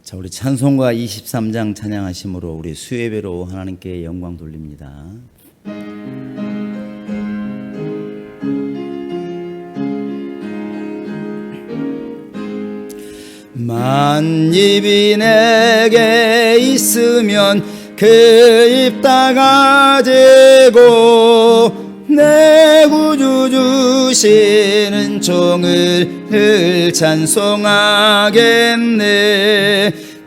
자, 우리 찬송가 23장 찬양하심으로 우리 수예배로 하나님께 영광 돌립니다. 만입이 내게 있으면 그 입 다 가지고 내 구주 주시는 종을 찬송하겠네.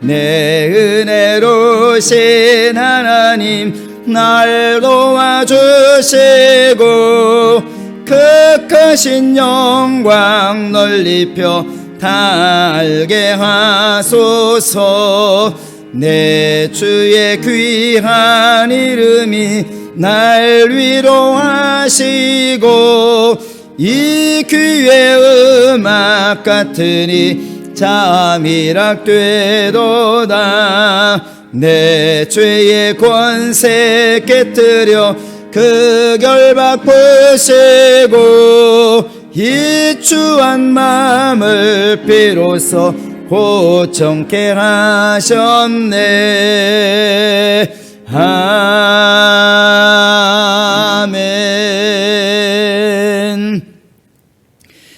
내 은혜로신 하나님 날 도와주시고 그 크신 영광 널리 펴 달게 하소서. 내 주의 귀한 이름이 날 위로하시고 이 귀의 음악 같으니 잠이락 되도다. 내 죄의 권세 깨뜨려 그 결박 푸시고 이 추한 마음을 비로소 고청케 하셨네. 아멘.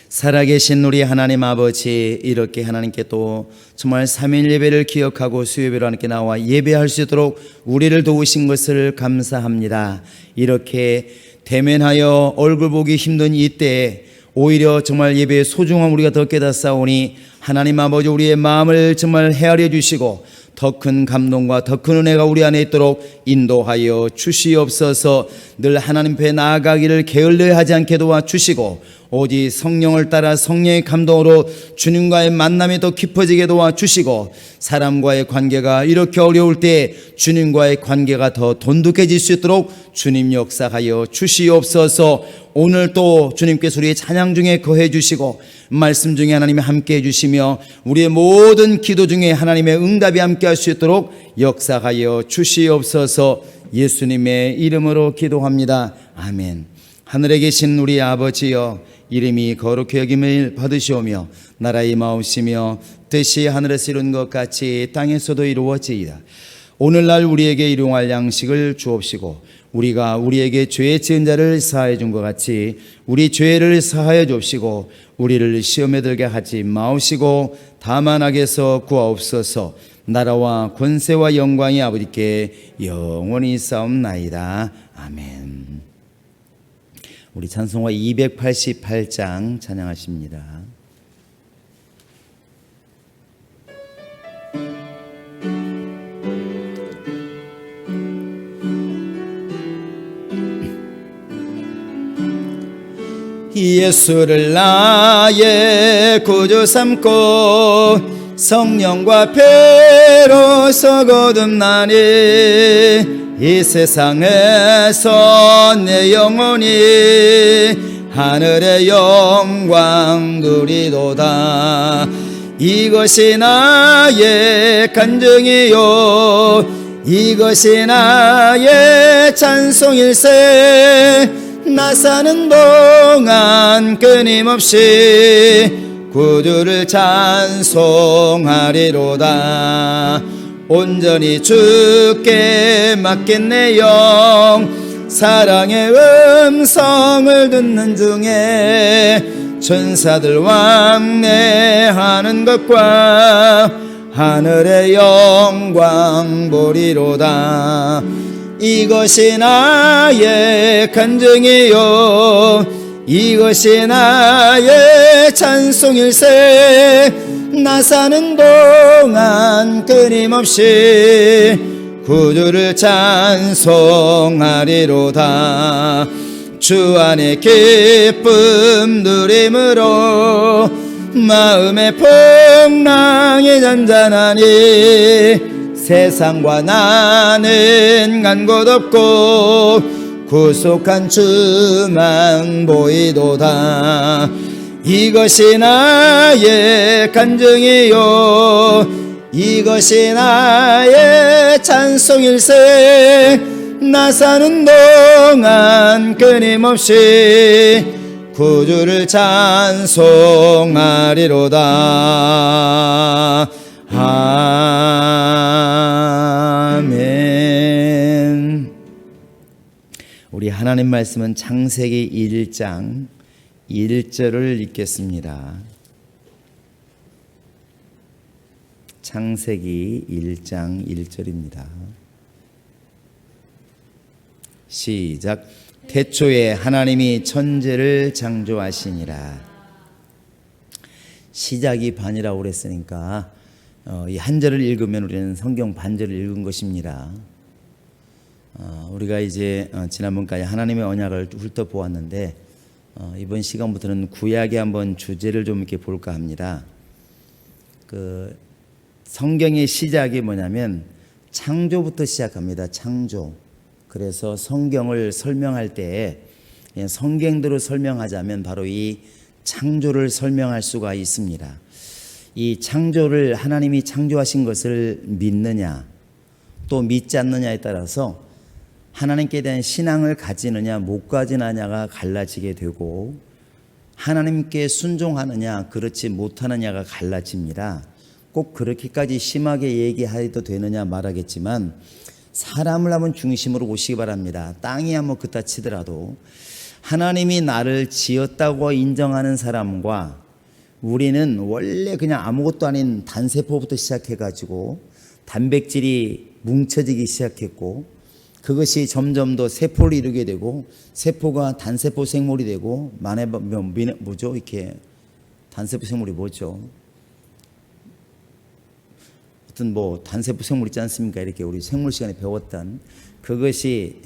살아계신 우리 하나님 아버지, 이렇게 하나님께 또 정말 삼일 예배를 기억하고 수요일로 하나님께 나와 예배할 수 있도록 우리를 도우신 것을 감사합니다. 이렇게 대면하여 얼굴 보기 힘든 이때에 오히려 정말 예배의 소중함 우리가 더 깨닫사오니 하나님 아버지, 우리의 마음을 정말 헤아려 주시고 더 큰 감동과 더 큰 은혜가 우리 안에 있도록 인도하여 주시옵소서. 늘 하나님 앞에 나아가기를 게을러 하지 않게 도와주시고 오직 성령을 따라 성령의 감동으로 주님과의 만남이 더 깊어지게 도와주시고 사람과의 관계가 이렇게 어려울 때 주님과의 관계가 더 돈독해질 수 있도록 주님 역사하여 주시옵소서. 오늘 또 주님께서 우리의 찬양 중에 거해 주시고 말씀 중에 하나님이 함께 해주시며 우리의 모든 기도 중에 하나님의 응답이 함께 할 수 있도록 역사하여 주시옵소서. 예수님의 이름으로 기도합니다. 아멘. 하늘에 계신 우리 아버지여, 이름이 거룩히 여김을 받으시오며 나라의 마옵시며 뜻이 하늘에서 이룬 것 같이 땅에서도 이루어지이다. 오늘날 우리에게 일용할 양식을 주옵시고 우리가 우리에게 죄 지은 자를 사하여 준 것 같이 우리 죄를 사하여 주옵시고 우리를 시험에 들게 하지 마옵시고 다만 악에서 구하옵소서. 나라와 권세와 영광이 아버지께 영원히 싸움나이다. 아멘. 우리 찬송가 288장 찬양하십니다. 예수를 나의 구주 삼고 성령과 피로서 거듭나니 이 세상에서 내 영혼이 하늘의 영광 누리도다. 이것이 나의 간증이요 이것이 나의 찬송일세. 나 사는 동안 끊임없이 구주를 찬송하리로다. 온전히 주께 맡긴 내 영 사랑의 음성을 듣는 중에 천사들 왕래하는 것과 하늘의 영광 보리로다. 이것이 나의 간증이요 이것이 나의 찬송일세. 나 사는 동안 끊임없이 구주를 찬송하리로다. 주 안에 기쁨 누림으로 마음의 풍랑이 잔잔하니 세상과 나는 간 곳 없고 구속한 주만 보이도다. 이것이 나의 간증이요 이것이 나의 찬송일세. 나 사는 동안 끊임없이 구주를 찬송하리로다. 하나님 말씀은 창세기 1장 1절을 읽겠습니다. 창세기 1장 1절입니다. 시작. 태초에 하나님이 천지를 창조하시니라. 시작이 반이라고 그랬으니까 이 한 절을 읽으면 우리는 성경 반절을 읽은 것입니다. 우리가 이제 지난번까지 하나님의 언약을 훑어보았는데 이번 시간부터는 구약의 한번 주제를 좀 이렇게 볼까 합니다. 그 성경의 시작이 뭐냐면 창조부터 시작합니다. 창조. 그래서 성경을 설명할 때 성경대로 설명하자면 바로 이 창조를 설명할 수가 있습니다. 이 창조를 하나님이 창조하신 것을 믿느냐 또 믿지 않느냐에 따라서 하나님께 대한 신앙을 가지느냐 못 가지느냐가 갈라지게 되고 하나님께 순종하느냐 그렇지 못하느냐가 갈라집니다. 꼭 그렇게까지 심하게 얘기해도 되느냐 말하겠지만 사람을 한번 중심으로 보시기 바랍니다. 땅이 한번 그따 치더라도 하나님이 나를 지었다고 인정하는 사람과 우리는 원래 그냥 아무것도 아닌 단세포부터 시작해가지고 단백질이 뭉쳐지기 시작했고 그것이 점점 더 세포를 이루게 되고 세포가 단세포 생물이 되고 뭐죠? 이렇게 단세포 생물이 뭐죠? 어떤 뭐 단세포 생물 있지 않습니까? 이렇게 우리 생물 시간에 배웠던 그것이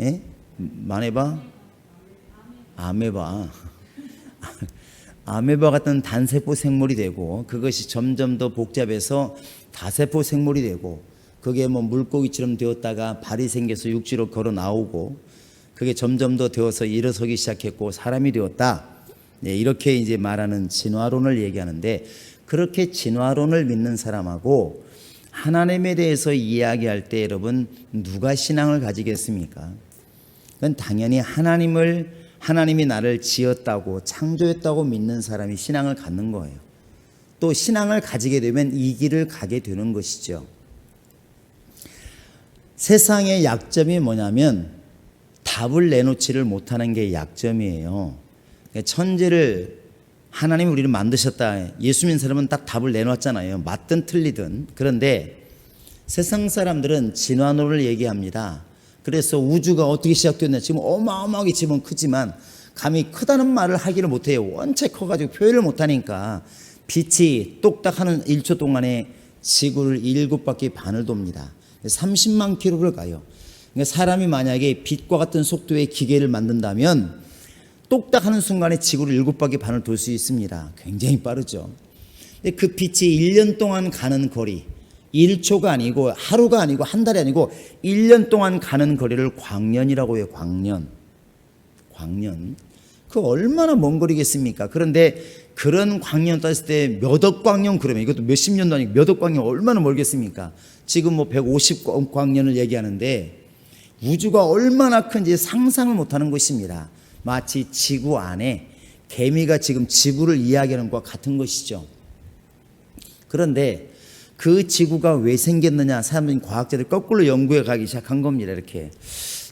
아메바 같은 단세포 생물이 되고 그것이 점점 더 복잡해서 다세포 생물이 되고 그게 뭐 물고기처럼 되었다가 발이 생겨서 육지로 걸어 나오고 그게 점점 더 되어서 일어서기 시작했고 사람이 되었다. 네, 이렇게 이제 말하는 진화론을 얘기하는데 그렇게 진화론을 믿는 사람하고 하나님에 대해서 이야기할 때 여러분 누가 신앙을 가지겠습니까? 그건 당연히 하나님이 나를 지었다고 창조했다고 믿는 사람이 신앙을 갖는 거예요. 또 신앙을 가지게 되면 이 길을 가게 되는 것이죠. 세상의 약점이 뭐냐면 답을 내놓지를 못하는 게 약점이에요. 천지를 하나님이 우리를 만드셨다. 예수 믿는 사람은 딱 답을 내놓았잖아요. 맞든 틀리든. 그런데 세상 사람들은 진화론을 얘기합니다. 그래서 우주가 어떻게 시작됐냐. 지금 어마어마하게 지금 크지만 감히 크다는 말을 하기를 못해요. 원체 커가지고 표현을 못하니까 빛이 똑딱 하는 1초 동안에 지구를 7바퀴 반을 돕니다. 30만 킬로를 가요. 그러니까 사람이 만약에 빛과 같은 속도의 기계를 만든다면 똑딱 하는 순간에 지구를 7바퀴 반을 돌 수 있습니다. 굉장히 빠르죠. 근데 그 빛이 1년 동안 가는 거리 1초가 아니고 하루가 아니고 한 달이 아니고 1년 동안 가는 거리를 광년이라고 해요. 광년. 그 얼마나 먼 거리겠습니까? 그런데 그런 광년 따졌을 때 몇 억 광년 그러면 이것도 몇십 년도 아니고 몇 억 광년 얼마나 멀겠습니까? 지금 뭐 150억 광년을 얘기하는데 우주가 얼마나 큰지 상상을 못하는 것입니다. 마치 지구 안에 개미가 지금 지구를 이야기하는 것과 같은 것이죠. 그런데 그 지구가 왜 생겼느냐 사람들이 과학자들이 거꾸로 연구해 가기 시작한 겁니다. 이렇게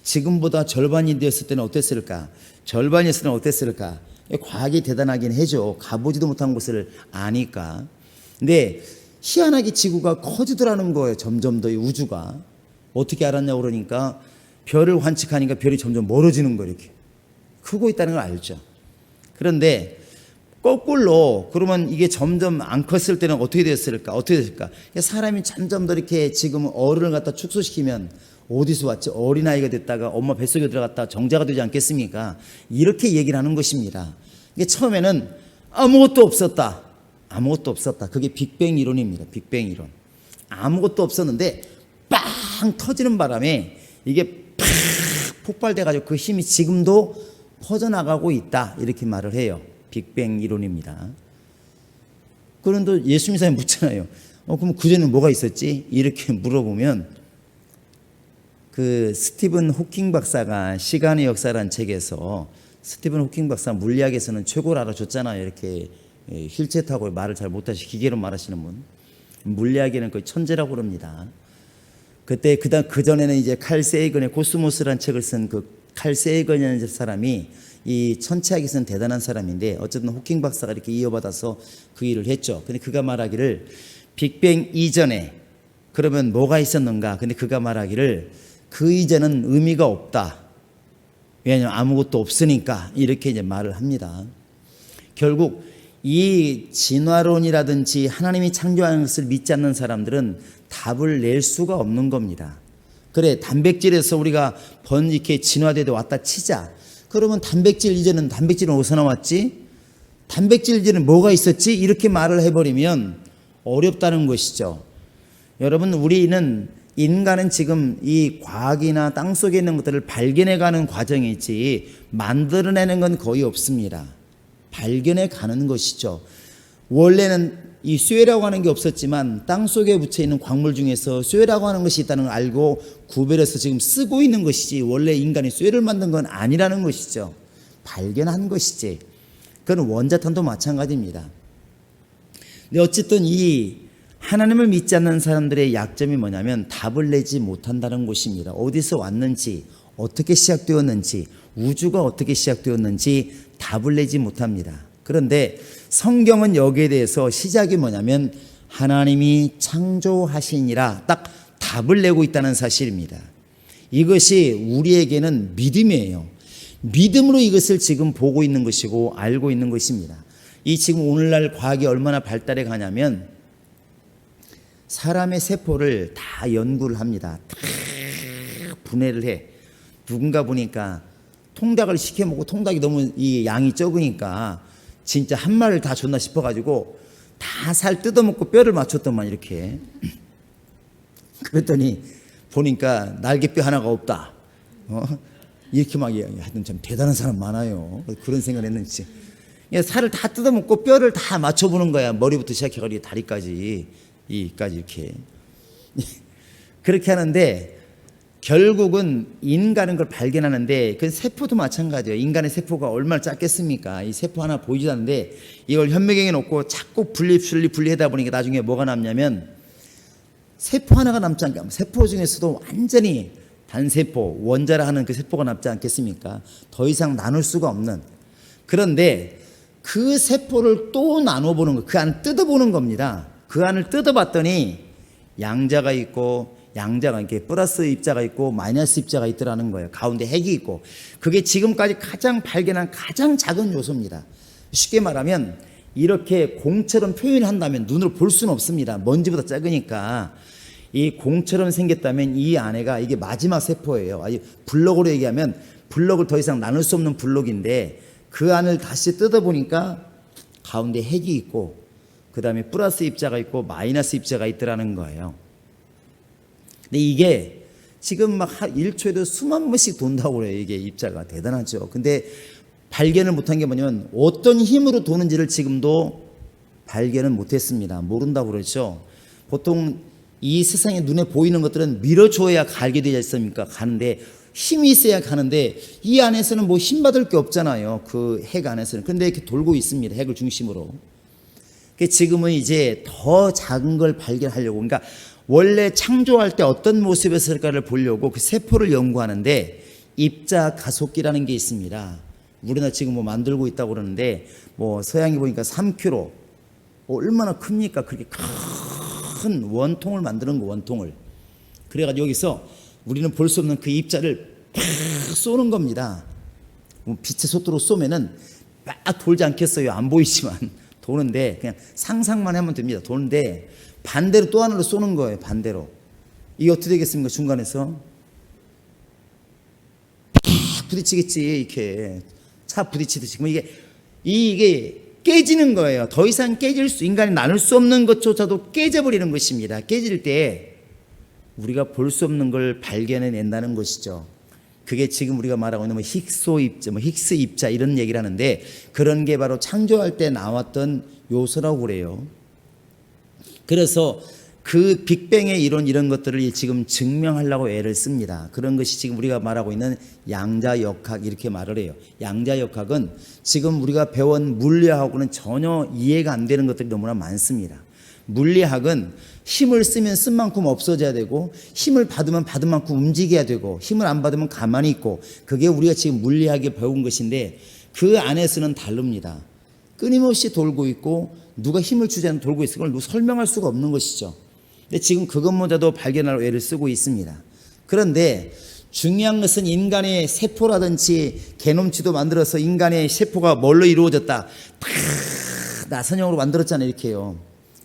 지금보다 절반이 되었을 때는 어땠을까? 절반이었을 때는 어땠을까? 과학이 대단하긴 해죠. 가보지도 못한 곳을 아니까. 근데 희한하게 지구가 커지더라는 거예요. 점점 더 이 우주가. 어떻게 알았냐고 그러니까 별을 관측하니까 별이 점점 멀어지는 거예요. 이렇게 크고 있다는 걸 알죠. 그런데 거꾸로 그러면 이게 점점 안 컸을 때는 어떻게 됐을까? 사람이 점점 더 이렇게 지금 어른을 갖다 축소시키면 어디서 왔지? 어린아이가 됐다가 엄마 뱃속에 들어갔다 정자가 되지 않겠습니까? 이렇게 얘기를 하는 것입니다. 이게 처음에는 아무것도 없었다. 그게 빅뱅 이론입니다. 빅뱅 이론. 아무것도 없었는데 빵 터지는 바람에 이게 팍 폭발돼가지고 그 힘이 지금도 퍼져나가고 있다. 이렇게 말을 해요. 빅뱅 이론입니다. 그런데 예수 믿는 사람이 묻잖아요. 그럼 그전에는 뭐가 있었지? 이렇게 물어보면 그 스티븐 호킹 박사가 시간의 역사라는 책에서 스티븐 호킹 박사 물리학에서는 최고를 알아줬잖아요. 이렇게 휠체어 타고 말을 잘 못하시 기계로 말하시는 분. 물리학에는 거의 천재라고 그럽니다. 그때 그전에는 이제 칼 세이건의 코스모스라는 책을 쓴 그 칼 세이건이라는 사람이 이 천체학에서는 대단한 사람인데 어쨌든 호킹 박사가 이렇게 이어받아서 그 일을 했죠. 근데 그가 말하기를 빅뱅 이전에 그러면 뭐가 있었는가? 근데 그가 말하기를 그 이전은 의미가 없다. 왜냐하면 아무것도 없으니까 이렇게 이제 말을 합니다. 결국 이 진화론이라든지 하나님이 창조하는 것을 믿지 않는 사람들은 답을 낼 수가 없는 겁니다. 그래, 단백질에서 우리가 이렇게 진화되어 왔다 치자. 그러면 단백질 이전은 단백질은 어디서 나왔지? 단백질 이전은 뭐가 있었지? 이렇게 말을 해버리면 어렵다는 것이죠. 여러분, 우리는 인간은 지금 이 과학이나 땅속에 있는 것들을 발견해가는 과정이지 만들어내는 건 거의 없습니다. 발견해가는 것이죠. 원래는 이 쇠라고 하는 게 없었지만 땅속에 묻혀있는 광물 중에서 쇠라고 하는 것이 있다는 걸 알고 구별해서 지금 쓰고 있는 것이지 원래 인간이 쇠를 만든 건 아니라는 것이죠. 발견한 것이지. 그건 원자탄도 마찬가지입니다. 근데 어쨌든 이 하나님을 믿지 않는 사람들의 약점이 뭐냐면 답을 내지 못한다는 것입니다. 어디서 왔는지, 어떻게 시작되었는지, 우주가 어떻게 시작되었는지 답을 내지 못합니다. 그런데 성경은 여기에 대해서 시작이 뭐냐면 하나님이 창조하시니라 딱 답을 내고 있다는 사실입니다. 이것이 우리에게는 믿음이에요. 믿음으로 이것을 지금 보고 있는 것이고 알고 있는 것입니다. 이 지금 오늘날 과학이 얼마나 발달해 가냐면 사람의 세포를 다 연구를 합니다. 다 분해를 해. 누군가 보니까 통닭을 시켜 먹고 통닭이 너무 이 양이 적으니까 진짜 한 마리를 다 줬나 싶어가지고 다 살 뜯어먹고 뼈를 맞췄더만 이렇게. 그랬더니 보니까 날개뼈 하나가 없다. 이렇게 막 하여튼 참 대단한 사람 많아요. 그런 생각을 했는지. 살을 다 뜯어먹고 뼈를 다 맞춰보는 거야. 머리부터 시작해가지고 다리까지. 이까지 이렇게. 그렇게 하는데 결국은 인간은 그걸 발견하는데 그 세포도 마찬가지예요. 인간의 세포가 얼마나 작겠습니까? 이 세포 하나 보이지도 않는데 이걸 현미경에 놓고 자꾸 분리하다 보니까 나중에 뭐가 남냐면 세포 하나가 남지 않게 세포 중에서도 완전히 단세포, 원자라 하는 그 세포가 남지 않겠습니까? 더 이상 나눌 수가 없는. 그런데 그 세포를 또 나눠보는 거, 그 안을 뜯어보는 겁니다. 그 안을 뜯어봤더니 양자가 있고 양자가 이렇게 플러스 입자가 있고 마이너스 입자가 있더라는 거예요. 가운데 핵이 있고. 그게 지금까지 가장 발견한 가장 작은 요소입니다. 쉽게 말하면 이렇게 공처럼 표현한다면 눈으로 볼 수는 없습니다. 먼지보다 작으니까. 이 공처럼 생겼다면 이 안에가 이게 마지막 세포예요. 블록으로 얘기하면 블록을 더 이상 나눌 수 없는 블록인데 그 안을 다시 뜯어보니까 가운데 핵이 있고 그 다음에 플러스 입자가 있고 마이너스 입자가 있더라는 거예요. 근데 이게 지금 막 1초에도 수만 번씩 돈다고 그래요. 이게 입자가 대단하죠. 근데 발견을 못한 게 뭐냐면 어떤 힘으로 도는지를 지금도 발견을 못했습니다. 모른다고 그러죠. 보통 이 세상에 눈에 보이는 것들은 밀어줘야 가게 되지 않습니까? 가는데 힘이 있어야 가는데 이 안에서는 뭐 힘 받을 게 없잖아요. 그 핵 안에서는. 근데 이렇게 돌고 있습니다. 핵을 중심으로. 지금은 이제 더 작은 걸 발견하려고, 그러니까 원래 창조할 때 어떤 모습이었을까를 보려고 그 세포를 연구하는데 입자 가속기라는 게 있습니다. 우리나라 지금 뭐 만들고 있다고 그러는데 뭐 서양이 보니까 3kg 얼마나 큽니까? 그렇게 큰 원통을 만드는 거, 원통을. 그래가지고 여기서 우리는 볼 수 없는 그 입자를 팍 쏘는 겁니다. 빛의 속도로 쏘면은 막 돌지 않겠어요? 안 보이지만 도는데 그냥 상상만 하면 됩니다. 도는데 반대로 또 하나로 쏘는 거예요. 반대로. 이게 어떻게 되겠습니까? 중간에서 팍 부딪히겠지. 이렇게 차 부딪히듯이. 그럼 이게 깨지는 거예요. 더 이상 인간이 나눌 수 없는 것조차도 깨져버리는 것입니다. 깨질 때 우리가 볼 수 없는 걸 발견해낸다는 것이죠. 그게 지금 우리가 말하고 있는 힉스 입자 이런 얘기를 하는데 그런 게 바로 창조할 때 나왔던 요소라고 그래요. 그래서 그 빅뱅의 이론 이런 것들을 지금 증명하려고 애를 씁니다. 그런 것이 지금 우리가 말하고 있는 양자역학 이렇게 말을 해요. 양자역학은 지금 우리가 배운 물리학하고는 전혀 이해가 안 되는 것들이 너무나 많습니다. 물리학은 힘을 쓰면 쓴 만큼 없어져야 되고 힘을 받으면 받은 만큼 움직여야 되고 힘을 안 받으면 가만히 있고 그게 우리가 지금 물리학에 배운 것인데 그 안에서는 다릅니다. 끊임없이 돌고 있고 누가 힘을 주지 않는 돌고 있을 걸 설명할 수가 없는 것이죠. 근데 지금 그것마저도 발견할 애를 쓰고 있습니다. 그런데 중요한 것은 인간의 세포라든지 게놈치도 만들어서 인간의 세포가 뭘로 이루어졌다. 다 나선형으로 만들었잖아요. 이렇게요.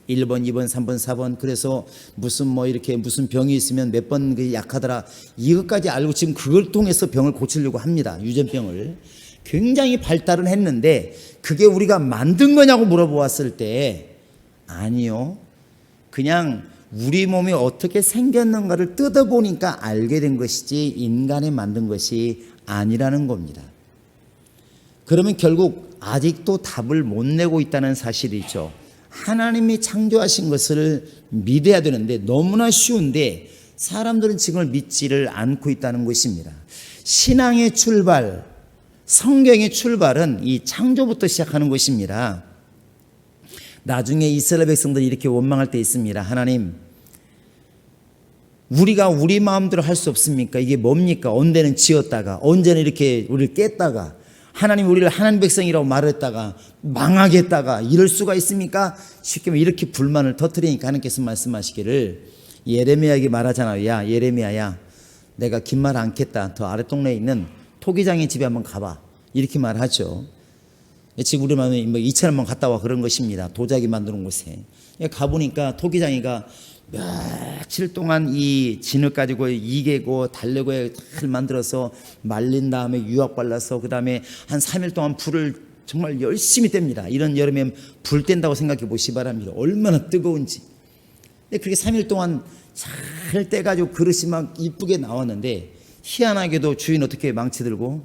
1번, 2번, 3번, 4번. 그래서 무슨 이렇게 무슨 병이 있으면 몇 번 약하더라. 이것까지 알고 지금 그걸 통해서 병을 고치려고 합니다. 유전병을. 굉장히 발달은 했는데 그게 우리가 만든 거냐고 물어보았을 때 아니요. 그냥 우리 몸이 어떻게 생겼는가를 뜯어보니까 알게 된 것이지 인간이 만든 것이 아니라는 겁니다. 그러면 결국 아직도 답을 못 내고 있다는 사실이죠. 하나님이 창조하신 것을 믿어야 되는데 너무나 쉬운데 사람들은 지금을 믿지를 않고 있다는 것입니다. 신앙의 출발, 성경의 출발은 이 창조부터 시작하는 것입니다. 나중에 이스라엘 백성들이 이렇게 원망할 때 있습니다. 하나님, 우리가 우리 마음대로 할 수 없습니까? 이게 뭡니까? 언제는 지었다가 언제는 이렇게 우리를 깼다가 하나님 우리를 하나님 백성이라고 말했다가 망하게 했다가 이럴 수가 있습니까? 쉽게 말하면 이렇게 불만을 터뜨리니까 하나님께서 말씀하시기를 예레미야에게 말하잖아요. 야 예레미야야, 내가 긴 말 않겠다. 더 아랫동네에 있는 토기장의 집에 한번 가봐. 이렇게 말하죠. 지금 우리 마음에 2,000번 갔다 와 그런 것입니다. 도자기 만드는 곳에 가보니까 토기장이가 며칠 동안 이 진을 가지고 이개고 달래고에 잘 만들어서 말린 다음에 유약 발라서 그 다음에 한 3일 동안 불을 정말 열심히 뗍니다. 이런 여름에 불 뗀다고 생각해 보시기 바랍니다. 얼마나 뜨거운지. 근데 그렇게 3일 동안 잘 떼가지고 그릇이 막 이쁘게 나왔는데 희한하게도 주인 어떻게 망치 들고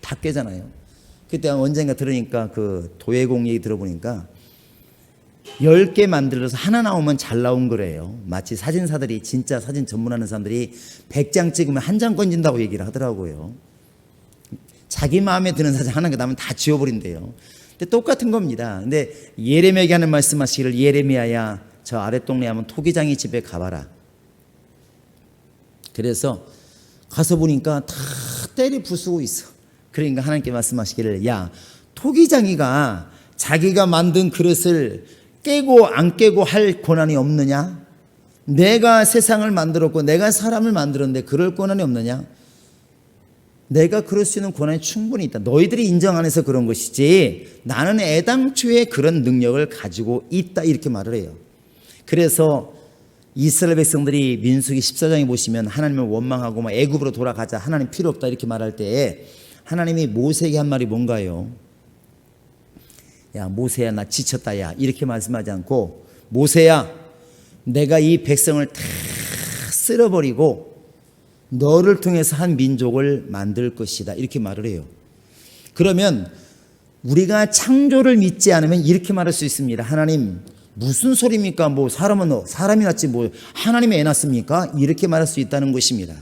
다 깨잖아요. 그때 언젠가 들으니까 그 도예공 얘기 들어보니까 10개 만들어서 하나 나오면 잘 나온 거래요. 마치 사진사들이 진짜 사진 전문하는 사람들이 100장 찍으면 한 장 건진다고 얘기를 하더라고요. 자기 마음에 드는 사진 하나 나오면 다 지워버린대요. 근데 똑같은 겁니다. 근데 예레미야에게 하는 말씀하시기를 예레미야야 저 아랫동네 하면 토기장이 집에 가봐라. 그래서 가서 보니까 다 때리 부수고 있어. 그러니까 하나님께 말씀하시기를 야 토기장이가 자기가 만든 그릇을 깨고 안 깨고 할 권한이 없느냐? 내가 세상을 만들었고 내가 사람을 만들었는데 그럴 권한이 없느냐? 내가 그럴 수 있는 권한이 충분히 있다. 너희들이 인정 안 해서 그런 것이지 나는 애당초에 그런 능력을 가지고 있다 이렇게 말을 해요. 그래서 이스라엘 백성들이 민수기 14장에 보시면 하나님을 원망하고 애굽으로 돌아가자 하나님 필요 없다 이렇게 말할 때 하나님이 모세에게 한 말이 뭔가요? 야 모세야 나 지쳤다 야 이렇게 말씀하지 않고 모세야 내가 이 백성을 다 쓸어버리고 너를 통해서 한 민족을 만들 것이다 이렇게 말을 해요. 그러면 우리가 창조를 믿지 않으면 이렇게 말할 수 있습니다. 하나님 무슨 소리입니까? 사람은 사람이 낳지 하나님이 애 낳습니까? 이렇게 말할 수 있다는 것입니다.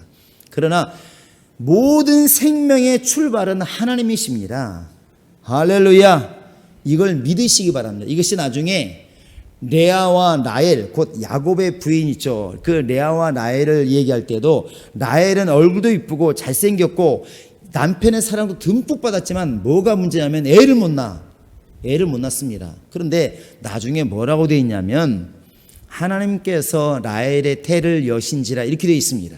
그러나 모든 생명의 출발은 하나님이십니다. 할렐루야. 이걸 믿으시기 바랍니다. 이것이 나중에 레아와 라헬 곧 야곱의 부인 있죠. 그 레아와 라헬을 얘기할 때도 라헬은 얼굴도 이쁘고 잘생겼고 남편의 사랑도 듬뿍 받았지만 뭐가 문제냐면 애를 못 낳습니다. 그런데 나중에 뭐라고 되어 있냐면 하나님께서 라헬의 태를 여신지라 이렇게 되어 있습니다.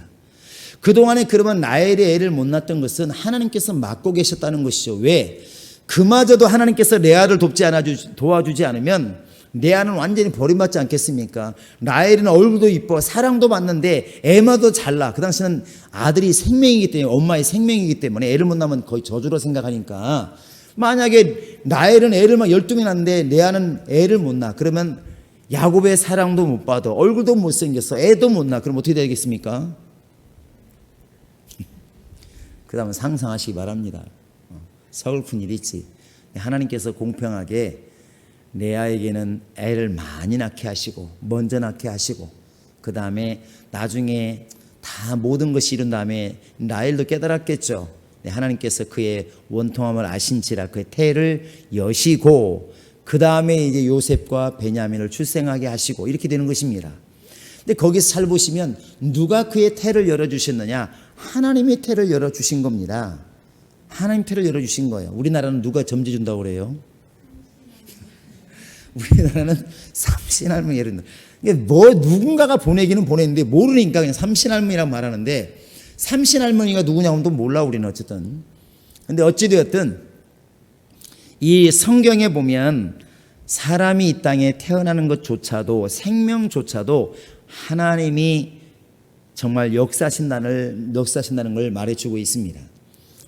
그동안에 그러면 라헬의 애를 못 낳았던 것은 하나님께서 막고 계셨다는 것이죠. 왜? 그마저도 하나님께서 레아를 도와주지 않으면 레아는 완전히 버림받지 않겠습니까? 라헬은 얼굴도 이뻐 사랑도 받는데 애마도 잘나. 그 당시는 아들이 생명이기 때문에 엄마의 생명이기 때문에 애를 못 낳으면 거의 저주로 생각하니까 만약에 라헬은 애를 막 12명 낳는데 레아는 애를 못 낳아. 그러면 야곱의 사랑도 못 받아. 얼굴도 못생겼어. 애도 못 낳아. 그럼 어떻게 되겠습니까? 그 다음은 상상하시기 바랍니다. 서글픈 일이 있지. 하나님께서 공평하게 레아에게는 애를 많이 낳게 하시고 먼저 낳게 하시고 그 다음에 나중에 다 모든 것이 이룬 다음에 라헬도 깨달았겠죠. 하나님께서 그의 원통함을 아신지라 그의 태를 여시고 그 다음에 이제 요셉과 베냐민을 출생하게 하시고 이렇게 되는 것입니다. 근데 거기서 잘 보시면 누가 그의 태를 열어주셨느냐? 하나님의 태를 열어주신 겁니다. 하나님 태를 열어주신 거예요. 우리나라는 누가 점지 준다고 그래요? 우리나라는 삼신할머니 예를 들어. 뭐 누군가가 보내기는 보냈는데 모르니까 그냥 삼신할머니라고 말하는데 삼신할머니가 누구냐고는 또 몰라 우리는 어쨌든. 근데 어찌되었든 이 성경에 보면 사람이 이 땅에 태어나는 것조차도 생명조차도 하나님이 정말 역사하신다는 걸 말해주고 있습니다.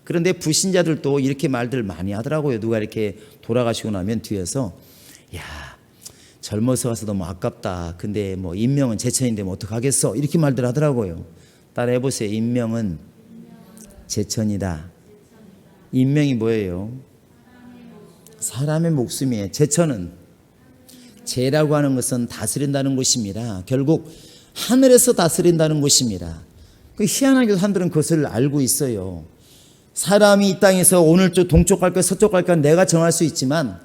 그런데 불신자들도 이렇게 말들 많이 하더라고요. 누가 이렇게 돌아가시고 나면 뒤에서 야 젊어서 가서 너무 아깝다. 근데 뭐 인명은 제천인데 뭐 어떡하겠어. 이렇게 말들 하더라고요. 따라해보세요. 인명은 제천이다. 인명이 뭐예요? 사람의 목숨이에요. 제천은 제라고 하는 것은 다스린다는 것입니다. 결국 하늘에서 다스린다는 것입니다. 그 희한하게도 사람들은 그것을 알고 있어요. 사람이 이 땅에서 오늘 동쪽 갈까 서쪽 갈까 내가 정할 수 있지만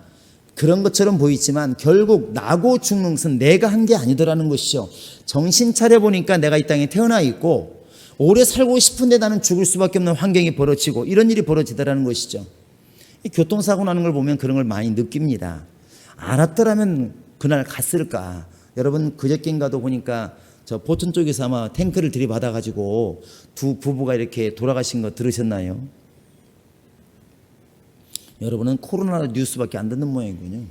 그런 것처럼 보이지만 결국 나고 죽는 것은 내가 한 게 아니더라는 것이죠. 정신 차려보니까 내가 이 땅에 태어나 있고 오래 살고 싶은데 나는 죽을 수밖에 없는 환경이 벌어지고 이런 일이 벌어지더라는 것이죠. 이 교통사고 나는 걸 보면 그런 걸 많이 느낍니다. 알았더라면 그날 갔을까. 여러분 그저께인가도 보니까 저 포천 쪽에서 아마 탱크를 들이받아가지고 두 부부가 이렇게 돌아가신 거 들으셨나요? 여러분은 코로나 뉴스밖에 안 듣는 모양이군요.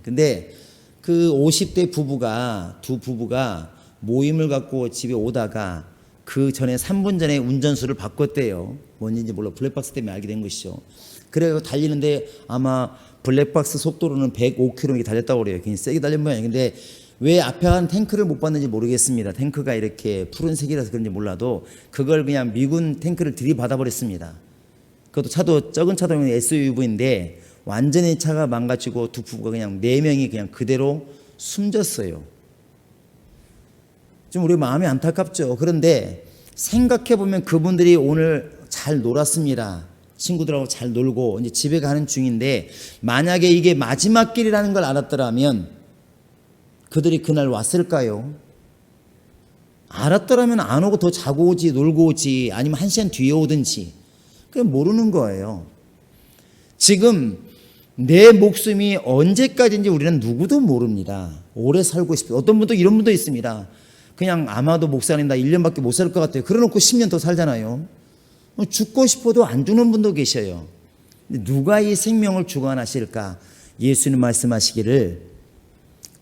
근데 그 50대 두 부부가 모임을 갖고 집에 오다가 그 전에 3분 전에 운전수를 바꿨대요. 뭔지 몰라. 블랙박스 때문에 알게 된 것이죠. 그래서 달리는데 아마 블랙박스 속도로는 105km 달렸다고 그래요. 굉장히 세게 달린 모양이에요. 근데 왜 앞에 한 탱크를 못 봤는지 모르겠습니다. 탱크가 이렇게 푸른색이라서 그런지 몰라도 그걸 그냥 미군 탱크를 들이받아 버렸습니다. 그것도 차도 적은 차도 SUV인데 완전히 차가 망가지고 두 부부가 그냥 4명이 그냥 그대로 숨졌어요. 좀 우리 마음이 안타깝죠. 그런데 생각해보면 그분들이 오늘 잘 놀았습니다. 친구들하고 잘 놀고 이제 집에 가는 중인데 만약에 이게 마지막 길이라는 걸 알았더라면 그들이 그날 왔을까요? 알았더라면 안 오고 더 자고 오지 놀고 오지 아니면 1시간 뒤에 오든지 그냥 모르는 거예요. 지금 내 목숨이 언제까지인지 우리는 누구도 모릅니다. 오래 살고 싶어요. 어떤 분도 이런 분도 있습니다. 그냥 아마도 목사님 나 1년밖에 못 살 것 같아요. 그래놓고 10년 더 살잖아요. 죽고 싶어도 안 죽는 분도 계셔요. 누가 이 생명을 주관하실까? 예수님 말씀하시기를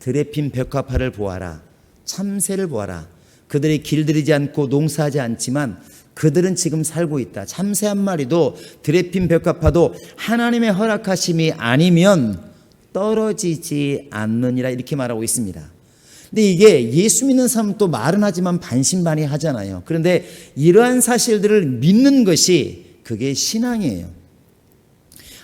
드레핀 벽화파를 보아라. 참새를 보아라. 그들이 길들이지 않고 농사하지 않지만 그들은 지금 살고 있다. 참새 한 마리도 드레핀 벽화파도 하나님의 허락하심이 아니면 떨어지지 않느니라 이렇게 말하고 있습니다. 근데 이게 예수 믿는 사람은 또 말은 하지만 반신반의하잖아요. 그런데 이러한 사실들을 믿는 것이 그게 신앙이에요.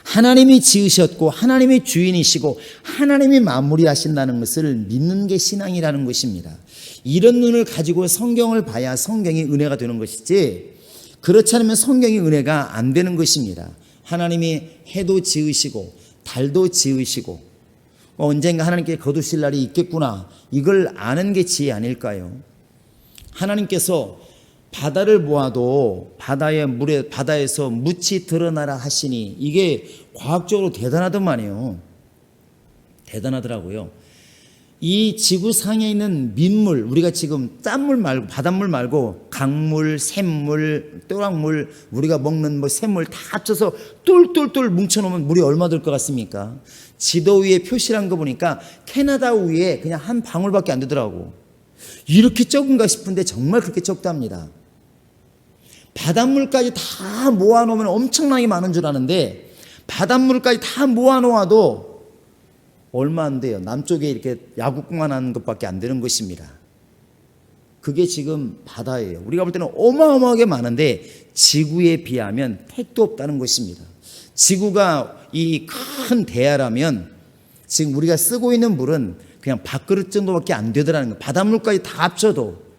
하나님이 지으셨고 하나님이 주인이시고 하나님이 마무리하신다는 것을 믿는 게 신앙이라는 것입니다. 이런 눈을 가지고 성경을 봐야 성경이 은혜가 되는 것이지 그렇지 않으면 성경이 은혜가 안 되는 것입니다. 하나님이 해도 지으시고 달도 지으시고 언젠가 하나님께 거두실 날이 있겠구나. 이걸 아는 게 지혜 아닐까요? 하나님께서 바다를 보아도 바다에서 묻이 드러나라 하시니 이게 과학적으로 대단하더만요. 대단하더라고요. 이 지구상에 있는 민물, 우리가 지금 짠물 말고 바닷물 말고 강물, 샘물, 또랑물, 우리가 먹는 뭐 샘물 다 합쳐서 똘똘똘 뭉쳐놓으면 물이 얼마 들 것 같습니까? 지도 위에 표시한 거 보니까 캐나다 위에 그냥 한 방울밖에 안 되더라고. 이렇게 적은가 싶은데 정말 그렇게 적답니다. 바닷물까지 다 모아놓으면 엄청나게 많은 줄 아는데 바닷물까지 다 모아놓아도 얼마 안 돼요. 남쪽에 이렇게 야구공만 하는 것밖에 안 되는 것입니다. 그게 지금 바다예요. 우리가 볼 때는 어마어마하게 많은데 지구에 비하면 택도 없다는 것입니다. 지구가 이 큰 대야라면 지금 우리가 쓰고 있는 물은 그냥 밥그릇 정도밖에 안 되더라는 거예요. 바닷물까지 다 합쳐도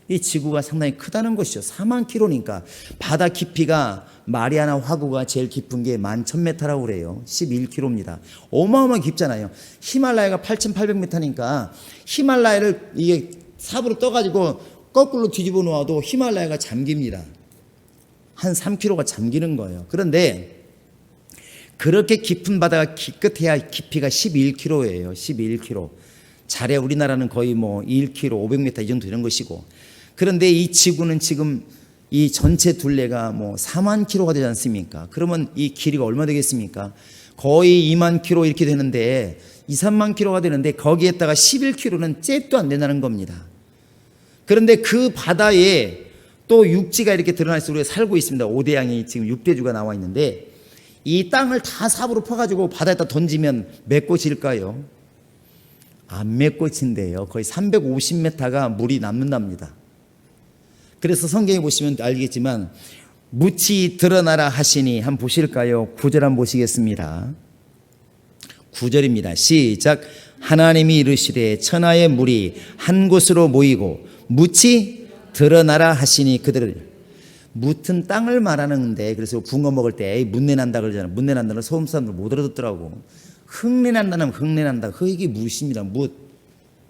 이 지구가 상당히 크다는 것이죠. 4만 킬로니까 바다 깊이가 마리아나 화구가 제일 깊은 게 11,000m라고 그래요. 11km입니다. 어마어마하게 깊잖아요. 히말라야가 8,800m니까 히말라야를 이게 삽으로 떠가지고 거꾸로 뒤집어 놓아도 히말라야가 잠깁니다. 한 3km가 잠기는 거예요. 그런데 그렇게 깊은 바다가 기껏해야 깊이가 11km예요. 11km. 잘해 우리나라는 거의 뭐 1km, 500m 이 정도 되는 것이고, 그런데 이 지구는 지금 이 전체 둘레가 뭐 4만 킬로가 되지 않습니까? 그러면 이 길이가 얼마 되겠습니까? 거의 2만 킬로 이렇게 되는데 2, 3만 킬로가 되는데 거기에다가 11킬로는 잽도 안 된다는 겁니다. 그런데 그 바다에 또 육지가 이렇게 드러나 있어 우리가 살고 있습니다. 오대양이 지금 6대주가 나와 있는데 이 땅을 다 삽으로 퍼가지고 바다에다 던지면 몇 곳일까요? 안 몇 곳인데요. 거의 350m가 물이 남는답니다. 그래서 성경에 보시면 알겠지만 묻이 드러나라 하시니 한번 보실까요? 9절 한번 보시겠습니다. 9절입니다. 시작. 하나님이 이르시되 천하의 물이 한 곳으로 모이고 묻이 드러나라 하시니 그들을, 묻은 땅을 말하는데, 그래서 붕어 먹을 때 에이 묻내 난다 그러잖아요. 묻내 난다는 소음 사람들 못 알아듣더라고. 흙내 난다는 흙내 난다. 흙이 묻입니다. 묻.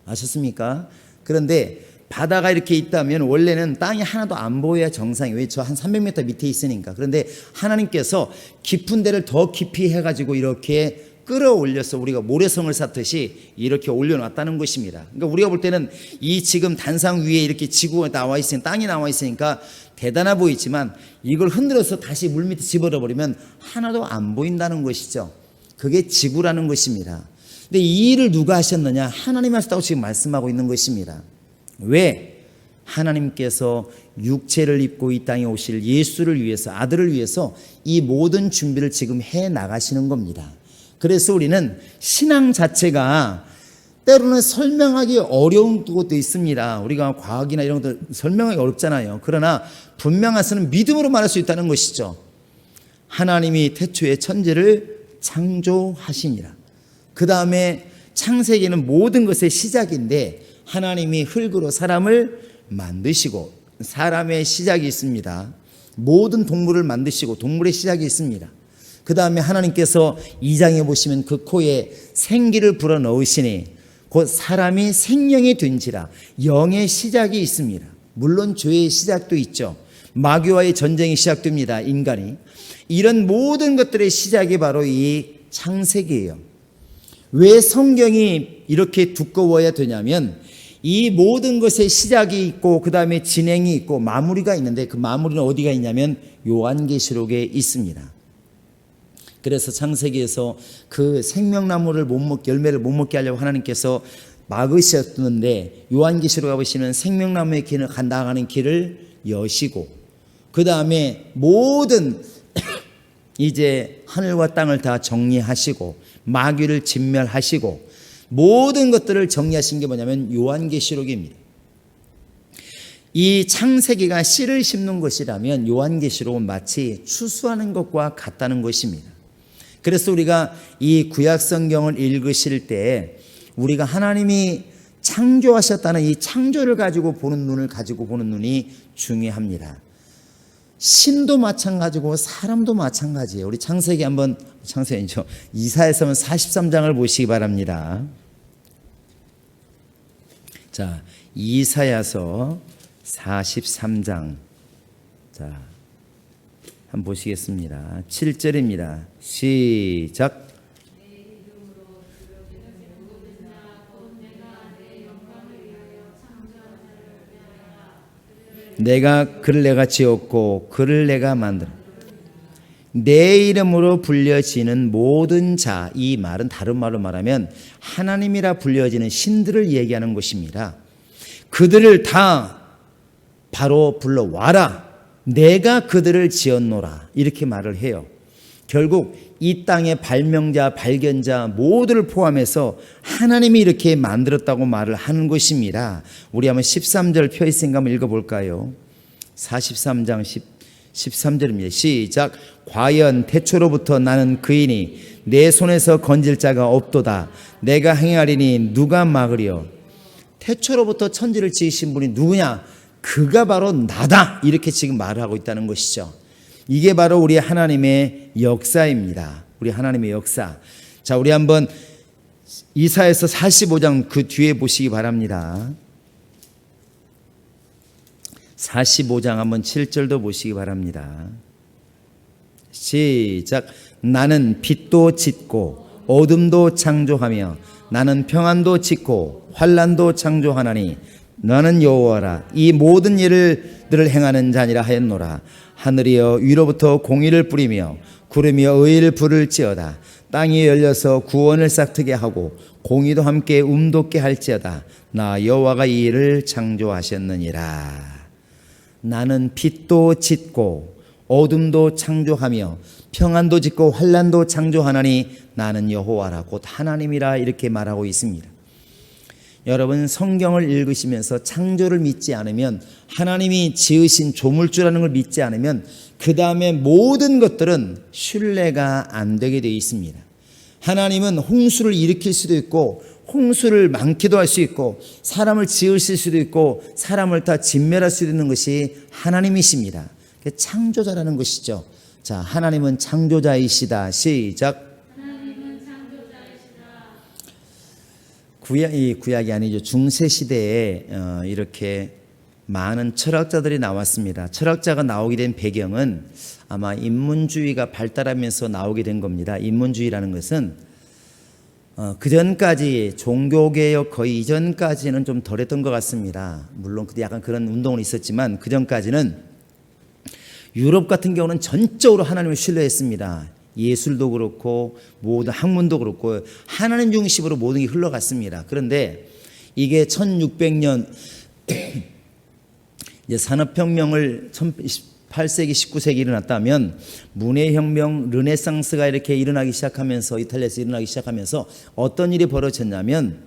아셨습니까? 그런데 바다가 이렇게 있다면 원래는 땅이 하나도 안 보여야 정상이에요. 왜? 저 한 300m 밑에 있으니까. 그런데 하나님께서 깊은 데를 더 깊이 해가지고 이렇게 끌어올려서 우리가 모래성을 쌓듯이 이렇게 올려놨다는 것입니다. 그러니까 우리가 볼 때는 이 지금 단상 위에 이렇게 지구가 나와 있으니까, 땅이 나와 있으니까 대단해 보이지만 이걸 흔들어서 다시 물 밑에 집어넣어 버리면 하나도 안 보인다는 것이죠. 그게 지구라는 것입니다. 근데 이 일을 누가 하셨느냐? 하나님이 하셨다고 지금 말씀하고 있는 것입니다. 왜? 하나님께서 육체를 입고 이 땅에 오실 예수를 위해서, 아들을 위해서 이 모든 준비를 지금 해 나가시는 겁니다. 그래서 우리는 신앙 자체가 때로는 설명하기 어려운 것도 있습니다. 우리가 과학이나 이런 것들 설명하기 어렵잖아요. 그러나 분명한 것은 믿음으로 말할 수 있다는 것이죠. 하나님이 태초에 천지를 창조하시니라. 그 다음에 창세기는 모든 것의 시작인데 하나님이 흙으로 사람을 만드시고, 사람의 시작이 있습니다. 모든 동물을 만드시고 동물의 시작이 있습니다. 그 다음에 하나님께서 2장에 보시면 그 코에 생기를 불어넣으시니 곧 사람이 생명이 된지라. 영의 시작이 있습니다. 물론 죄의 시작도 있죠. 마귀와의 전쟁이 시작됩니다. 인간이. 이런 모든 것들의 시작이 바로 이 창세기예요. 왜 성경이 이렇게 두꺼워야 되냐면 이 모든 것의 시작이 있고 그 다음에 진행이 있고 마무리가 있는데 그 마무리는 어디가 있냐면 요한계시록에 있습니다. 그래서 창세기에서 그 생명나무를 못 먹게, 열매를 못 먹게 하려고 하나님께서 막으셨는데 요한계시록에 보시면 생명나무의 길을 나아가는 길을 여시고, 그 다음에 모든 이제 하늘과 땅을 다 정리하시고 마귀를 진멸하시고 모든 것들을 정리하신 게 뭐냐면 요한계시록입니다. 이 창세기가 씨를 심는 것이라면 요한계시록은 마치 추수하는 것과 같다는 것입니다. 그래서 우리가 이 구약성경을 읽으실 때 우리가 하나님이 창조하셨다는 이 창조를 가지고 보는 눈을 가지고 보는 눈이 중요합니다. 신도 마찬가지고 사람도 마찬가지예요. 우리 창세기 한번, 창세기죠, 이사야서 43장을 보시기 바랍니다. 자, 이사야서 43장. 자, 한번 보시겠습니다. 7절입니다. 시작. 내가 그를 내가 지었고 그를 내가 만들어 내 이름으로 불려지는 모든 자, 이 말은 다른 말로 말하면 하나님이라 불려지는 신들을 얘기하는 것입니다. 그들을 다 바로 불러와라. 내가 그들을 지었노라. 이렇게 말을 해요. 결국 이 땅의 발명자, 발견자 모두를 포함해서 하나님이 이렇게 만들었다고 말을 하는 것입니다. 우리 한번 13절 펴 있으니까 한번 읽어볼까요? 43장 13절입니다. 시작. 과연 태초로부터 나는 그이니 내 손에서 건질 자가 없도다. 내가 행하리니 누가 막으리요. 태초로부터 천지를 지으신 분이 누구냐? 그가 바로 나다. 이렇게 지금 말을 하고 있다는 것이죠. 이게 바로 우리 하나님의 역사입니다. 우리 하나님의 역사. 자, 우리 한번 이사야서 45장 그 뒤에 보시기 바랍니다. 45장 한번 7절도 보시기 바랍니다. 시작. 나는 빛도 짓고 어둠도 창조하며 나는 평안도 짓고 환난도 창조하나니 나는 여호와라. 이 모든 일들을 행하는 자니라 하였노라. 하늘이여 위로부터 공의를 뿌리며 구름이여 의를 부를지어다. 땅이 열려서 구원을 싹트게 하고 공의도 함께 돋게 할지어다. 나 여호와가 이 일을 창조하셨느니라. 나는 빛도 짓고 어둠도 창조하며 평안도 짓고 환난도 창조하나니 나는 여호와라. 곧 하나님이라 이렇게 말하고 있습니다. 여러분, 성경을 읽으시면서 창조를 믿지 않으면, 하나님이 지으신 조물주라는 걸 믿지 않으면 그 다음에 모든 것들은 신뢰가 안 되게 되어 있습니다. 하나님은 홍수를 일으킬 수도 있고 홍수를 많기도 할 수 있고 사람을 지으실 수도 있고 사람을 다 진멸할 수도 있는 것이 하나님이십니다. 창조자라는 것이죠. 자, 하나님은 창조자이시다. 시작. 구약이 아니죠. 중세시대에 이렇게 많은 철학자들이 나왔습니다. 철학자가 나오게 된 배경은 아마 인문주의가 발달하면서 나오게 된 겁니다. 인문주의라는 것은 그 전까지 종교개혁 거의 이전까지는 좀 덜했던 것 같습니다. 물론 그때 약간 그런 운동은 있었지만 그 전까지는 유럽 같은 경우는 전적으로 하나님을 신뢰했습니다. 예술도 그렇고 모든 학문도 그렇고 하나님 중심으로 모든 게 흘러갔습니다. 그런데 이게 1600년 이제 산업혁명을 18세기 19세기 일어났다면 문해혁명 르네상스가 이렇게 일어나기 시작하면서 이탈리아에서 일어나기 시작하면서 어떤 일이 벌어졌냐면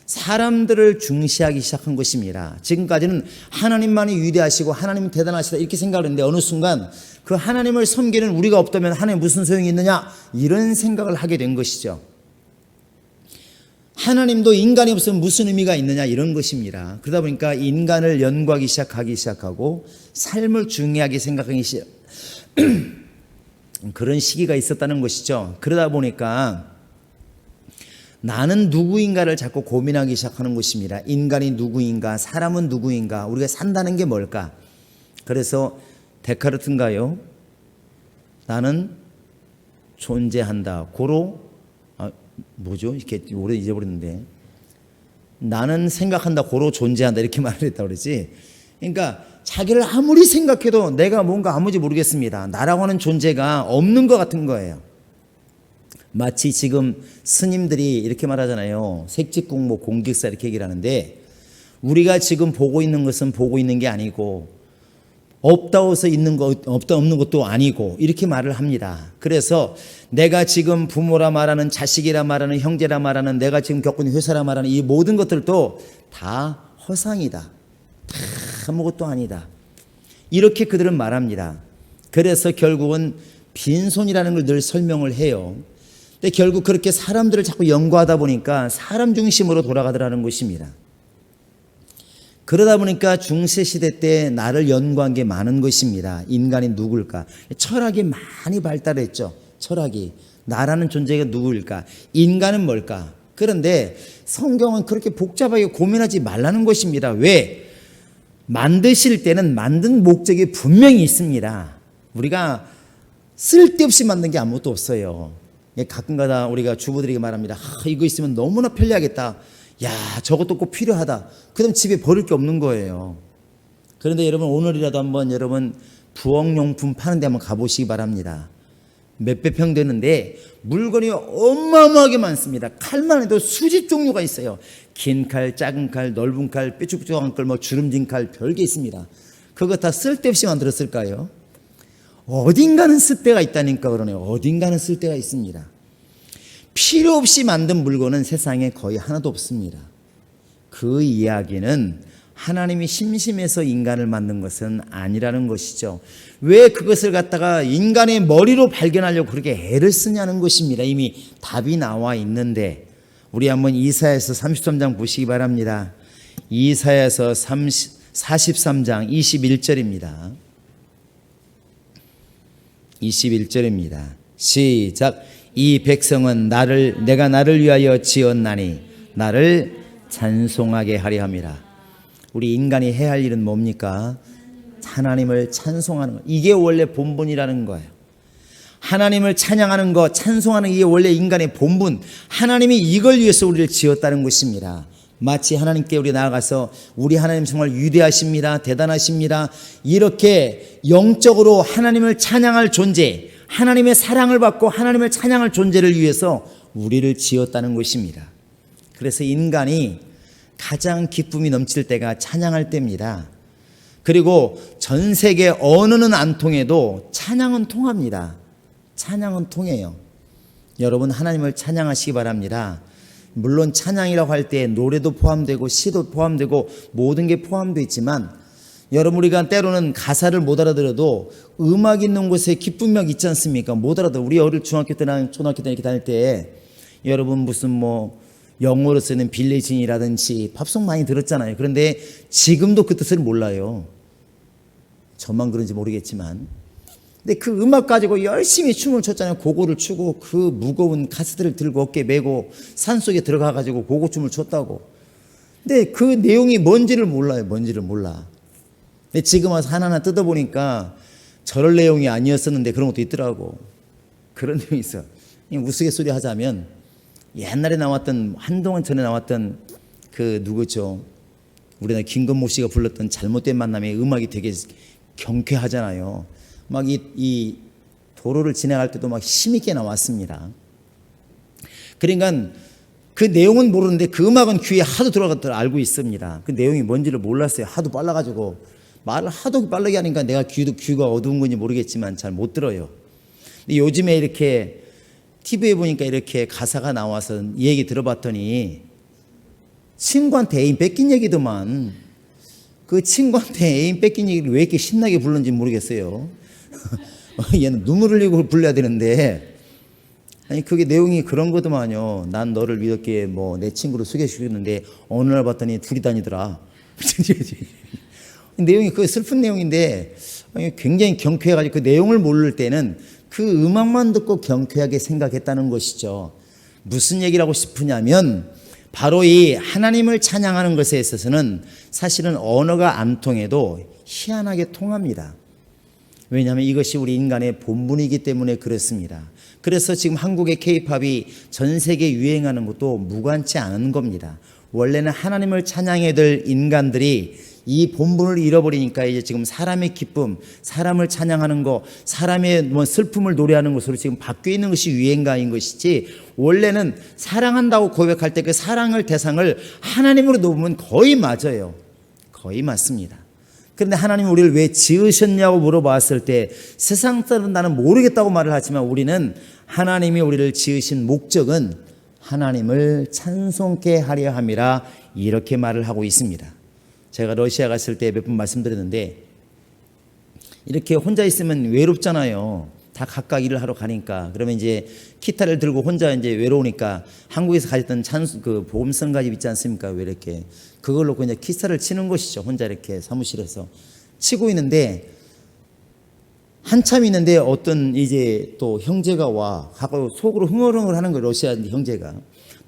사람들을 중시하기 시작한 것입니다. 지금까지는 하나님만이 위대하시고 하나님이 대단하시다 이렇게 생각을 했는데 어느 순간 그 하나님을 섬기는 우리가 없다면 하나님 무슨 소용이 있느냐 이런 생각을 하게 된 것이죠. 하나님도 인간이 없으면 무슨 의미가 있느냐 이런 것입니다. 그러다 보니까 인간을 연구하기 시작하고 삶을 중요하게 생각하기 그런 시기가 있었다는 것이죠. 그러다 보니까 나는 누구인가를 자꾸 고민하기 시작하는 것입니다. 인간이 누구인가, 사람은 누구인가, 우리가 산다는 게 뭘까? 그래서 데카르트인가요? 나는 존재한다. 고로 뭐죠? 이렇게 오래 잊어버렸는데 나는 생각한다. 고로 존재한다. 이렇게 말을 했다고 그러지. 그러니까 자기를 아무리 생각해도 내가 뭔가 아무지 모르겠습니다. 나라고 하는 존재가 없는 것 같은 거예요. 마치 지금 스님들이 이렇게 말하잖아요. 색직공모 공직사 이렇게 얘기를 하는데 우리가 지금 보고 있는 것은 보고 있는 게 아니고 없다고 해서 있는 거 없는 것도 아니고 이렇게 말을 합니다. 그래서 내가 지금 부모라 말하는 자식이라 말하는 형제라 말하는 내가 지금 겪고 있는 회사라 말하는 이 모든 것들도 다 허상이다. 다 아무것도 아니다. 이렇게 그들은 말합니다. 그래서 결국은 빈손이라는 걸 늘 설명을 해요. 근데 결국 그렇게 사람들을 자꾸 연구하다 보니까 사람 중심으로 돌아가더라는 것입니다. 그러다 보니까 중세시대 때 나를 연구한 게 많은 것입니다. 인간이 누굴까? 철학이 많이 발달했죠. 철학이. 나라는 존재가 누구일까? 인간은 뭘까? 그런데 성경은 그렇게 복잡하게 고민하지 말라는 것입니다. 왜? 만드실 때는 만든 목적이 분명히 있습니다. 우리가 쓸데없이 만든 게 아무것도 없어요. 가끔가다 우리가 주부들에게 말합니다. 이거 있으면 너무나 편리하겠다. 야, 저것도 꼭 필요하다. 그럼 집에 버릴 게 없는 거예요. 그런데 여러분 오늘이라도 한번 여러분 부엌용품 파는 데 한번 가보시기 바랍니다. 몇백 평 되는데 물건이 어마어마하게 많습니다. 칼만 해도 수십 종류가 있어요. 긴 칼, 작은 칼, 넓은 칼, 뾰족뾰족한 칼, 주름진 칼 별게 있습니다. 그거 다 쓸데없이 만들었을까요? 어딘가는 쓸데가 있다니까 그러네요. 어딘가는 쓸데가 있습니다. 필요 없이 만든 물건은 세상에 거의 하나도 없습니다. 그 이야기는 하나님이 심심해서 인간을 만든 것은 아니라는 것이죠. 왜 그것을 갖다가 인간의 머리로 발견하려고 그렇게 애를 쓰냐는 것입니다. 이미 답이 나와 있는데 우리 한번 이사야서 33장 보시기 바랍니다. 이사야서 43장 21절입니다. 21절입니다. 시작. 이 백성은 내가 나를 위하여 지었나니 나를 찬송하게 하려 함이라. 우리 인간이 해야 할 일은 뭡니까? 하나님을 찬송하는 것. 이게 원래 본분이라는 거예요. 하나님을 찬양하는 것, 찬송하는 이게 원래 인간의 본분. 하나님이 이걸 위해서 우리를 지었다는 것입니다. 마치 하나님께 우리 나아가서 우리 하나님 정말 위대하십니다, 대단하십니다, 이렇게 영적으로 하나님을 찬양할 존재, 하나님의 사랑을 받고 하나님을 찬양할 존재를 위해서 우리를 지었다는 것입니다. 그래서 인간이 가장 기쁨이 넘칠 때가 찬양할 때입니다. 그리고 전 세계 언어는 안 통해도 찬양은 통합니다. 찬양은 통해요. 여러분, 하나님을 찬양하시기 바랍니다. 물론 찬양이라고 할 때 노래도 포함되고 시도 포함되고 모든 게 포함되어 있지만, 여러분, 우리가 때로는 가사를 못 알아들어도 음악 있는 곳에 기쁨이 있지 않습니까? 못 알아들어. 우리 어릴 중학교 때나 초등학교 때 이렇게 다닐 때 여러분 무슨 영어로 쓰는 빌리진이라든지 팝송 많이 들었잖아요. 그런데 지금도 그 뜻을 몰라요. 저만 그런지 모르겠지만. 근데 그 음악 가지고 열심히 춤을 췄잖아요. 고고를 추고 그 무거운 카세트를 들고 어깨에 메고 산속에 들어가 가지고 고고춤을 췄다고. 근데 그 내용이 뭔지를 몰라요. 뭔지를 몰라. 근데 지금 와서 하나하나 뜯어보니까 저럴 내용이 아니었었는데 그런 것도 있더라고. 그런 내용이 있어. 우스갯소리 하자면 옛날에 나왔던, 한동안 전에 나왔던 그 누구죠? 우리나라 김건모 씨가 불렀던 잘못된 만남의 음악이 되게 경쾌하잖아요. 막 이 도로를 지나갈 때도 막 힘있게 나왔습니다. 그러니까 그 내용은 모르는데 그 음악은 귀에 하도 들어갔더라 알고 있습니다. 그 내용이 뭔지를 몰랐어요. 하도 빨라가지고 말을 하도 빠르게 하니까 내가 귀가 어두운 건지 모르겠지만 잘 못 들어요. 근데 요즘에 이렇게 TV에 보니까 이렇게 가사가 나와서 얘기 들어봤더니 친구한테 애인 뺏긴 얘기더만. 그 친구한테 애인 뺏긴 얘기를 왜 이렇게 신나게 부르는지 모르겠어요. 얘는 눈물 흘리고 불러야 되는데, 아니 그게 내용이 그런 거더만요. 난 너를 믿었기에 내 친구를 소개시켰는데 어느 날 봤더니 둘이 다니더라. 내용이 그 슬픈 내용인데 굉장히 경쾌해가지고 그 내용을 모를 때는 그 음악만 듣고 경쾌하게 생각했다는 것이죠. 무슨 얘기를 하고 싶으냐면 바로 이 하나님을 찬양하는 것에 있어서는 사실은 언어가 안 통해도 희한하게 통합니다. 왜냐하면 이것이 우리 인간의 본분이기 때문에 그렇습니다. 그래서 지금 한국의 K-팝이 전 세계에 유행하는 것도 무관치 않은 겁니다. 원래는 하나님을 찬양해야 될 인간들이 이 본분을 잃어버리니까 이제 지금 사람의 기쁨, 사람을 찬양하는 것, 사람의 슬픔을 노래하는 것으로 지금 바뀌어 있는 것이 유행가인 것이지, 원래는 사랑한다고 고백할 때 그 사랑을 대상을 하나님으로 놓으면 거의 맞아요. 거의 맞습니다. 그런데 하나님이 우리를 왜 지으셨냐고 물어봤을 때 세상 사람은 나는 모르겠다고 말을 하지만 우리는 하나님이 우리를 지으신 목적은 하나님을 찬송케 하려 함이라 이렇게 말을 하고 있습니다. 제가 러시아 갔을 때 몇 번 말씀드렸는데 이렇게 혼자 있으면 외롭잖아요. 다 각각 일을 하러 가니까. 그러면 이제 기타를 들고 혼자 이제 외로우니까 한국에서 가졌던 그 보험성가집 있지 않습니까? 왜 이렇게 그걸로 그냥 기타를 치는 것이죠. 혼자 이렇게 사무실에서 치고 있는데 한참 있는데 어떤 이제 또 형제가 와. 하고 속으로 흥얼흥얼 하는 거예요. 러시아 형제가.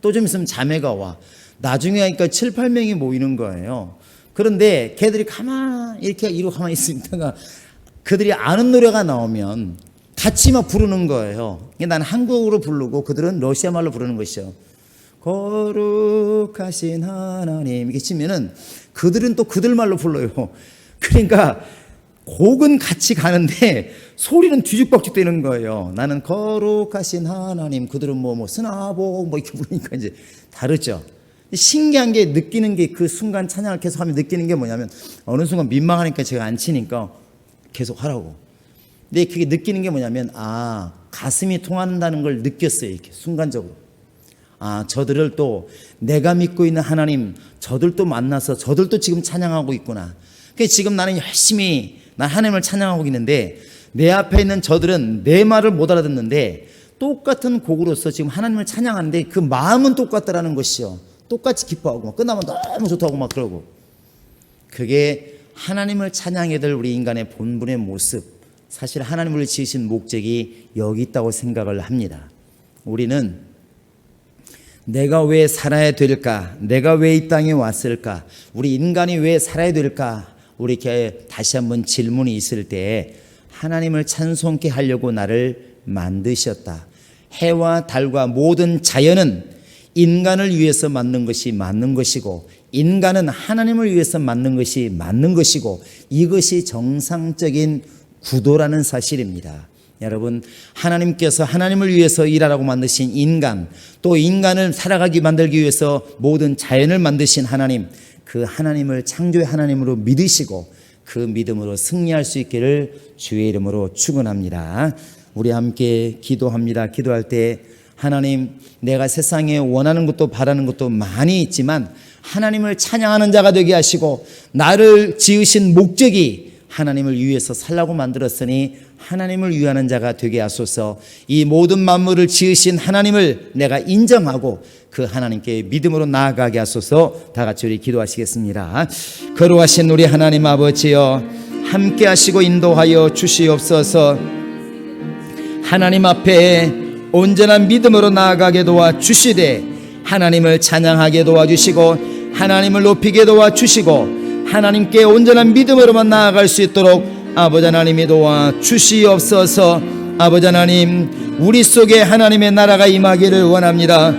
또 좀 있으면 자매가 와. 나중에 하니까 7, 8명이 모이는 거예요. 그런데 걔들이 이렇게 이러고 가만히 있으니까 그들이 아는 노래가 나오면 같이 막 부르는 거예요. 나는 한국어로 부르고 그들은 러시아 말로 부르는 것이죠. 거룩하신 하나님 이렇게 치면은 그들은 또 그들 말로 불러요. 그러니까 곡은 같이 가는데 소리는 뒤죽박죽 되는 거예요. 나는 거룩하신 하나님, 그들은 스나복 이렇게 부르니까 이제 다르죠. 신기한 게 느끼는 게 그 순간 찬양을 계속 하면 느끼는 게 뭐냐면 어느 순간 민망하니까 제가 안 치니까 계속 하라고. 근데 그게 느끼는 게 뭐냐면 가슴이 통한다는 걸 느꼈어요. 이렇게 순간적으로. 저들을 또 내가 믿고 있는 하나님, 저들도 만나서 저들도 지금 찬양하고 있구나. 그래서 지금 나는 열심히 난 하나님을 찬양하고 있는데 내 앞에 있는 저들은 내 말을 못 알아듣는데 똑같은 곡으로서 지금 하나님을 찬양하는데 그 마음은 똑같다라는 것이요. 똑같이 기뻐하고 막 끝나면 너무 좋다고 막 그러고. 그게 하나님을 찬양해야 될 우리 인간의 본분의 모습, 사실 하나님을 지으신 목적이 여기 있다고 생각을 합니다. 우리는 내가 왜 살아야 될까? 내가 왜 이 땅에 왔을까? 우리 인간이 왜 살아야 될까? 우리 이렇게 다시 한번 질문이 있을 때 하나님을 찬송케 하려고 나를 만드셨다. 해와 달과 모든 자연은 인간을 위해서 만든 것이 맞는 것이고, 인간은 하나님을 위해서 만든 것이 맞는 것이고, 이것이 정상적인 구도라는 사실입니다. 여러분, 하나님께서 하나님을 위해서 일하라고 만드신 인간, 또 인간을 살아가게 만들기 위해서 모든 자연을 만드신 하나님, 그 하나님을 창조의 하나님으로 믿으시고 그 믿음으로 승리할 수 있기를 주의 이름으로 축원합니다. 우리 함께 기도합니다. 기도할 때 하나님, 내가 세상에 원하는 것도 바라는 것도 많이 있지만 하나님을 찬양하는 자가 되게 하시고, 나를 지으신 목적이 하나님을 위해서 살라고 만들었으니 하나님을 위하는 자가 되게 하소서. 이 모든 만물을 지으신 하나님을 내가 인정하고 그 하나님께 믿음으로 나아가게 하소서. 다 같이 우리 기도하시겠습니다. 거룩하신 우리 하나님 아버지여, 함께 하시고 인도하여 주시옵소서. 하나님 앞에 온전한 믿음으로 나아가게 도와주시되, 하나님을 찬양하게 도와주시고 하나님을 높이게 도와주시고 하나님께 온전한 믿음으로만 나아갈 수 있도록 아버지 하나님이 도와주시옵소서. 아버지 하나님, 우리 속에 하나님의 나라가 임하기를 원합니다.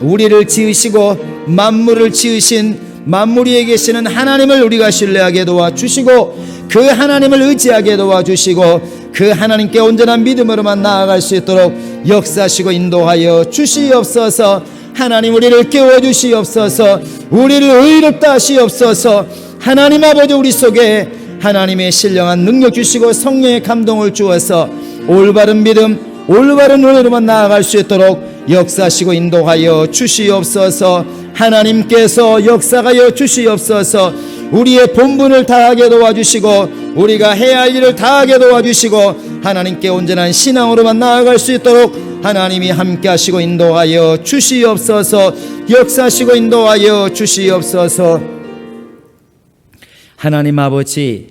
우리를 지으시고 만물을 지으신 만물 위에 계시는 하나님을 우리가 신뢰하게 도와주시고 그 하나님을 의지하게 도와주시고 그 하나님께 온전한 믿음으로만 나아갈 수 있도록 역사하시고 인도하여 주시옵소서. 하나님, 우리를 깨워주시옵소서. 우리를 의롭다 하시옵소서. 하나님 아버지, 우리 속에 하나님의 신령한 능력 주시고 성령의 감동을 주어서 올바른 믿음, 올바른 은혜로만 나아갈 수 있도록 역사하시고 인도하여 주시옵소서. 하나님께서 역사하여 주시옵소서. 우리의 본분을 다하게 도와주시고 우리가 해야 할 일을 다하게 도와주시고 하나님께 온전한 신앙으로만 나아갈 수 있도록 하나님이 함께 하시고 인도하여 주시옵소서. 역사하시고 인도하여 주시옵소서. 하나님 아버지,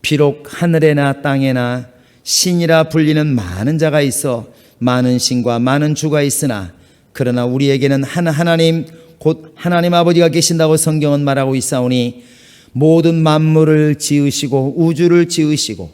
비록 하늘에나 땅에나 신이라 불리는 많은 자가 있어 많은 신과 많은 주가 있으나, 그러나 우리에게는 한 하나님, 곧 하나님 아버지가 계신다고 성경은 말하고 있사오니, 모든 만물을 지으시고 우주를 지으시고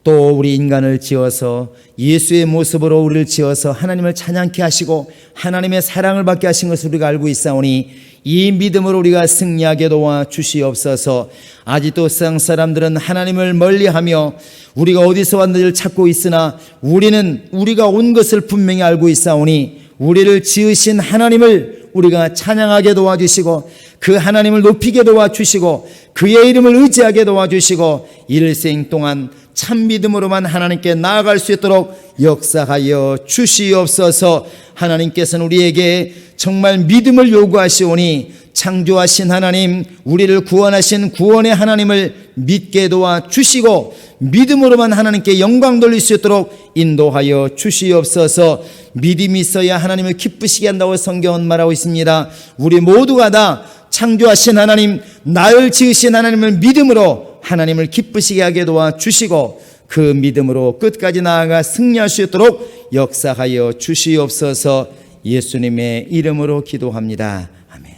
또 우리 인간을 지어서 예수의 모습으로 우리를 지어서 하나님을 찬양케 하시고 하나님의 사랑을 받게 하신 것을 우리가 알고 있사오니, 이 믿음으로 우리가 승리하게 도와주시옵소서. 아직도 세상 사람들은 하나님을 멀리하며 우리가 어디서 왔는지를 찾고 있으나 우리는 우리가 온 것을 분명히 알고 있사오니, 우리를 지으신 하나님을 우리가 찬양하게 도와주시고 그 하나님을 높이게 도와주시고 그의 이름을 의지하게 도와주시고 일생 동안 참 믿음으로만 하나님께 나아갈 수 있도록 역사하여 주시옵소서. 하나님께서는 우리에게 정말 믿음을 요구하시오니 창조하신 하나님, 우리를 구원하신 구원의 하나님을 믿게 도와주시고 믿음으로만 하나님께 영광 돌릴 수 있도록 인도하여 주시옵소서. 믿음이 있어야 하나님을 기쁘시게 한다고 성경은 말하고 있습니다. 우리 모두가 다 창조하신 하나님, 나를 지으신 하나님을 믿음으로 하나님을 기쁘시게 하게 도와주시고 그 믿음으로 끝까지 나아가 승리할 수 있도록 역사하여 주시옵소서. 예수님의 이름으로 기도합니다. 아멘.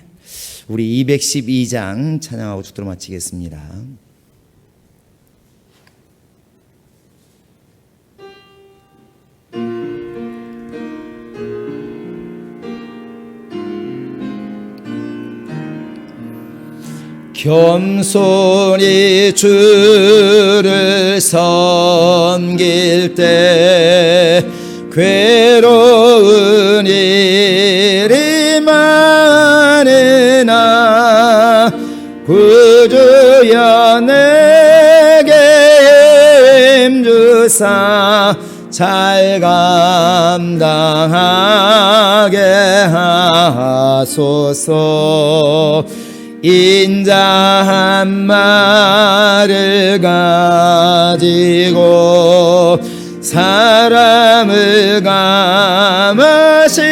우리 212장 찬양하고 죽도록 마치겠습니다. 겸손히 주를 섬길 때 괴로운 일이 많으나 구주여 내게 힘주사 잘 감당하게 하소서. 인자 한 말을 가지고 사람을 감화시키며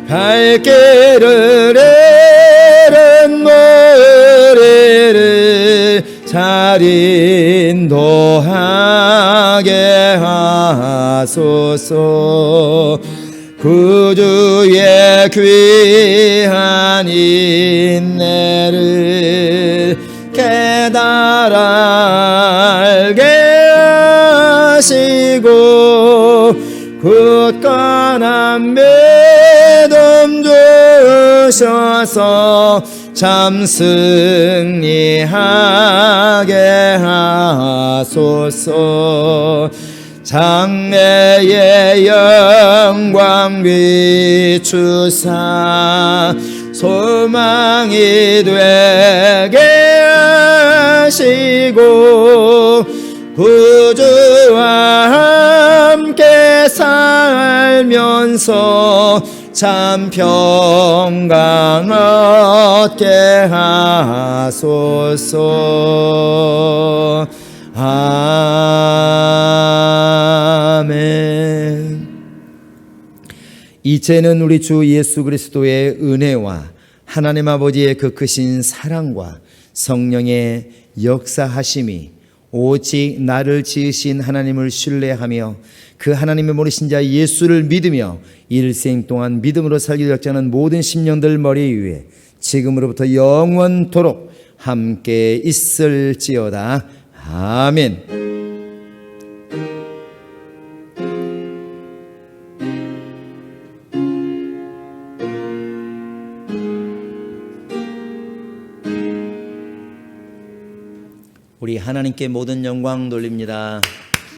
갈 길을 잃은 머리를 찾 날 인도하게 하소서. 구주의 귀한 인내를 깨달아 알게 하시고 굳건한 믿음 주셔서 참 승리하게 하소서. 장래의 영광 비추사 소망이 되게 하시고 구주와 함께 살면서 참 평강 얻게 하소서. 아멘. 이제는 우리 주 예수 그리스도의 은혜와 하나님 아버지의 그 크신 사랑과 성령의 역사하심이 오직 나를 지으신 하나님을 신뢰하며 그 하나님의 모르신 자 예수를 믿으며 일생 동안 믿음으로 살기를 작정하는 모든 심령들 머리 위에 지금으로부터 영원토록 함께 있을지어다. 아멘. 우리 하나님께 모든 영광 돌립니다.